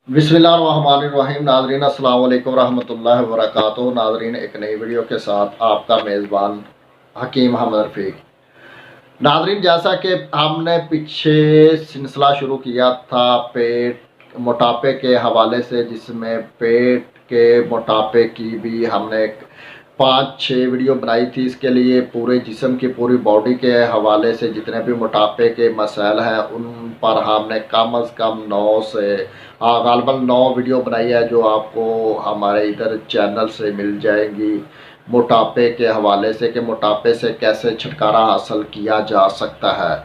बिस्मिल्लाहिर्रहमानिर्रहीम। नाज़रीन अस्सलाम वालेकुम रहमतुल्लाहि व बरकातुहू। नाज़रीन एक नई वीडियो के साथ आपका मेज़बान हकीम अहमद रफ़ीक। नाज़रीन जैसा कि हमने पीछे सिलसिला शुरू किया था पेट मोटापे के हवाले से, जिसमें पेट के मोटापे की भी हमने 5-6 वीडियो बनाई थी। इसके लिए पूरे जिस्म की पूरी बॉडी के हवाले से जितने भी मोटापे के मसाइल हैं उन पर हमने कम अज़ कम 9 से गालबन 9 वीडियो बनाई है, जो आपको हमारे इधर चैनल से मिल जाएंगी मोटापे के हवाले से कि मोटापे से कैसे छुटकारा हासिल किया जा सकता है।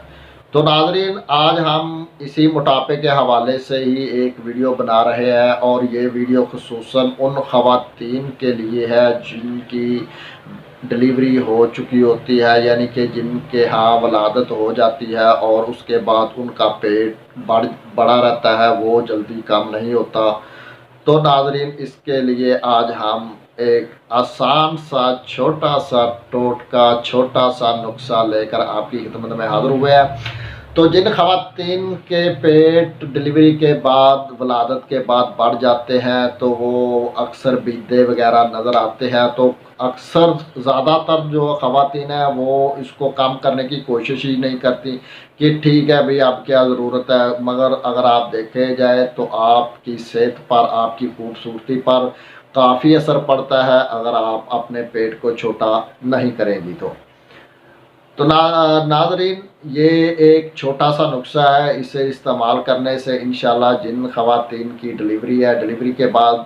तो नाज़रीन आज हम इसी मोटापे के हवाले से ही एक वीडियो बना रहे हैं, और ये वीडियो खुसूसन उन ख़वातीन के लिए है जिनकी डिलीवरी हो चुकी होती है, यानी कि जिनके यहाँ वलादत हो जाती है और उसके बाद उनका पेट बड़ा रहता है, वो जल्दी कम नहीं होता। तो नाज़रीन इसके लिए आज हम एक आसान सा छोटा सा टोटका, छोटा सा नुस्खा लेकर आपकी खिदमत में हाज़िर हुए हैं। तो जिन ख़वातीन के पेट डिलीवरी के बाद वलादत के बाद बढ़ जाते हैं तो वो अक्सर बीदे वगैरह नज़र आते हैं, तो अक्सर ज़्यादातर जो ख़वातीन हैं वो इसको कम करने की कोशिश ही नहीं करती कि ठीक है भाई अब क्या ज़रूरत है। मगर अगर आप देखे जाए तो आपकी सेहत पर, आपकी खूबसूरती पर काफ़ी असर पड़ता है अगर आप अपने पेट को छोटा नहीं करेंगी। तो नाज़रीन ये एक छोटा सा नुस्खा है, इसे इस्तेमाल करने से इंशाल्लाह जिन ख़वातीन की डिलीवरी है, डिलीवरी के बाद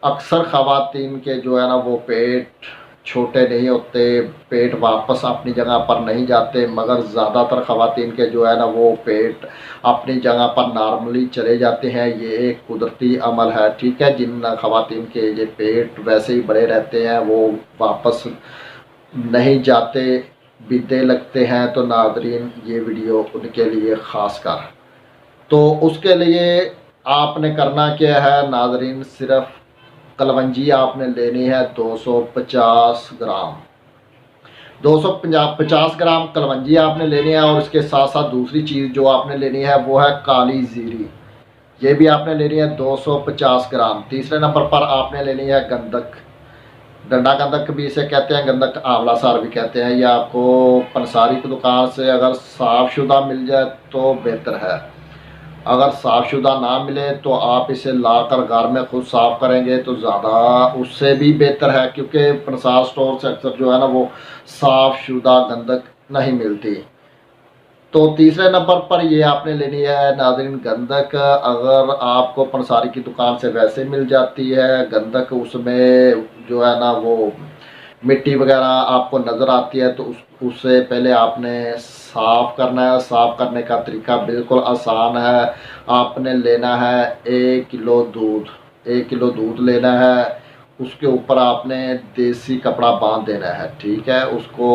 अक्सर ख़वातीन के जो है ना वो पेट छोटे नहीं होते, पेट वापस अपनी जगह पर नहीं जाते, मगर ज़्यादातर ख़वातीन के जो है ना वो पेट अपनी जगह पर नॉर्मली चले जाते हैं। ये एक कुदरती अमल है, ठीक है। जिन ख़वातीन के ये पेट वैसे ही बड़े रहते हैं वो वापस नहीं जाते, बिदे लगते हैं, तो नाज़रीन ये वीडियो उनके लिए ख़ास कर। तो उसके लिए आपने करना क्या है नाज़रीन, सिर्फ़ कलवंजी आपने लेनी है 250 ग्राम, 250 ग्राम कलवंजी आपने लेनी है। और इसके साथ साथ दूसरी चीज़ जो आपने लेनी है वो है काली ज़ीरी, ये भी आपने लेनी है 250 ग्राम। तीसरे नंबर पर आपने लेनी है गंधक, डंडा गंधक भी इसे कहते हैं, गंधक आंवला सार भी कहते हैं। यह आपको पंसारी की दुकान से अगर साफ़ शुदा मिल जाए तो बेहतर है, अगर साफ़ शुदा ना मिले तो आप इसे लाकर घर में खुद साफ़ करेंगे तो ज़्यादा उससे भी बेहतर है, क्योंकि पंसार स्टोर से अक्सर जो है ना वो साफ़ शुदा गंधक नहीं मिलती। तो तीसरे नंबर पर ये आपने लेनी है नाज़रीन गंधक। अगर आपको पंसारी की दुकान से वैसे मिल जाती है गंधक, उसमें जो है ना वो मिट्टी वगैरह आपको नज़र आती है, तो उससे पहले आपने साफ़ करना है। साफ़ करने का तरीका बिल्कुल आसान है। आपने लेना है 1 किलो दूध, 1 किलो दूध लेना है, उसके ऊपर आपने देसी कपड़ा बांध देना है, ठीक है। उसको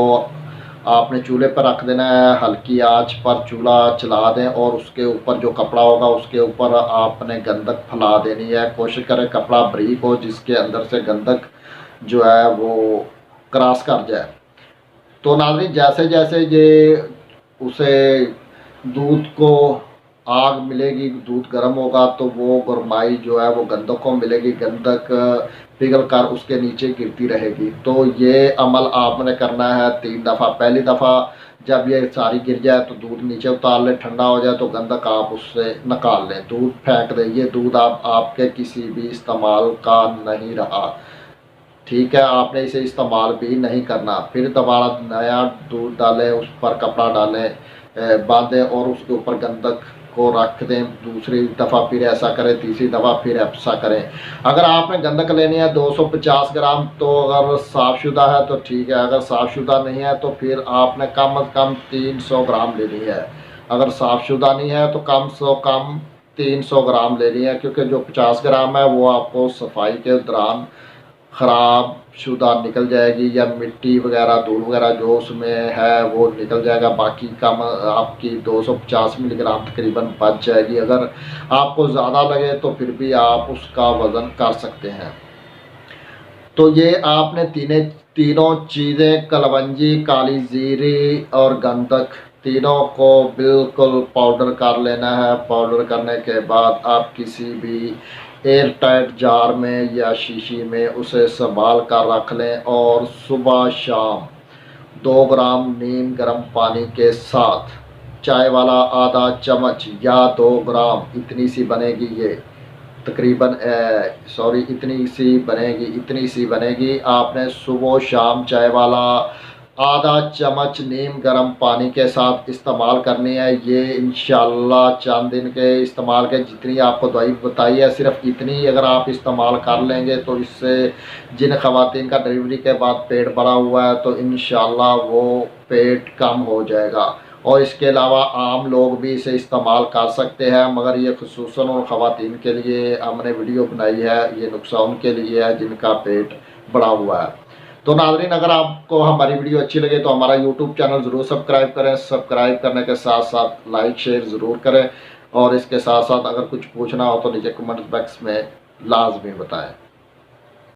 आपने चूल्हे पर रख देना है, हल्की आंच पर चूल्हा चला दें, और उसके ऊपर जो कपड़ा होगा उसके ऊपर आपने गंधक फैला देनी है। कोशिश करें कपड़ा बारीक हो जिसके अंदर से गंधक जो है वो क्रॉस कर जाए। तो नाज़रीन जैसे जैसे ये उसे दूध को आग मिलेगी, दूध गर्म होगा तो वो गरमाई जो है वो गंधक को मिलेगी, गंधक पिघल कर उसके नीचे गिरती रहेगी। तो ये अमल आपने करना है 3 दफ़ा। पहली दफ़ा जब ये सारी गिर जाए तो दूध नीचे उतार लें, ठंडा हो जाए तो गंधक आप उससे निकाल लें, दूध फेंक दें। ये दूध आपके किसी भी इस्तेमाल का नहीं रहा, ठीक है। आपने इसे इस्तेमाल भी नहीं करना। फिर दोबारा नया दूध डालें, उस पर कपड़ा डालें, बांधें और उसके ऊपर गंधक को रख दें। दूसरी दफ़ा फिर ऐसा करें, तीसरी दफ़ा फिर ऐसा करें। अगर आपने गंधक लेनी है 250 ग्राम, तो अगर साफ़शुदा है तो ठीक है, अगर साफ़शुदा नहीं है तो फिर आपने कम अज़ कम 300 ग्राम लेनी है। अगर साफ़शुदा नहीं है तो कम से कम 300 ग्राम लेनी है, क्योंकि जो 50 ग्राम है वो आपको सफाई के दौरान ख़राब शुदा निकल जाएगी, या मिट्टी वगैरह धूल वगैरह जो उसमें है वो निकल जाएगा। बाकी कम आपकी 250 मिलीग्राम तकरीबन बच जाएगी। अगर आपको ज़्यादा लगे तो फिर भी आप उसका वज़न कर सकते हैं। तो ये आपने तीनों चीज़ें कलवंजी, काली ज़ीरी और गंधक तीनों को बिल्कुल पाउडर कर लेना है। पाउडर करने के बाद आप किसी भी एयर टाइट जार में या शीशी में उसे संभाल कर रख लें और सुबह शाम 2 ग्राम नीम गर्म पानी के साथ चाय वाला आधा चम्मच या 2 ग्राम, इतनी सी बनेगी ये तकरीबन सॉरी इतनी सी बनेगी। आपने सुबह शाम चाय वाला आधा चम्मच नीम गर्म पानी के साथ इस्तेमाल करनी है। ये इंशाल्लाह चंद दिन के इस्तेमाल के जितनी आपको दवाई बताई है सिर्फ इतनी अगर आप इस्तेमाल कर लेंगे तो इससे जिन ख़वातीन का डिलीवरी के बाद पेट बढ़ा हुआ है तो इंशाल्लाह वो पेट कम हो जाएगा। और इसके अलावा आम लोग भी इसे इस्तेमाल कर सकते हैं, मगर ये खुसूसन उन ख़वातीन के लिए हमने वीडियो बनाई है, ये नुस्खा उनके लिए है जिनका पेट बढ़ा हुआ है। तो नाज़रीन, अगर आपको हमारी वीडियो अच्छी लगे तो हमारा यूट्यूब चैनल ज़रूर सब्सक्राइब करें। सब्सक्राइब करने के साथ साथ लाइक शेयर ज़रूर करें और इसके साथ साथ अगर कुछ पूछना हो तो नीचे कमेंट बॉक्स में लाजमी बताएं।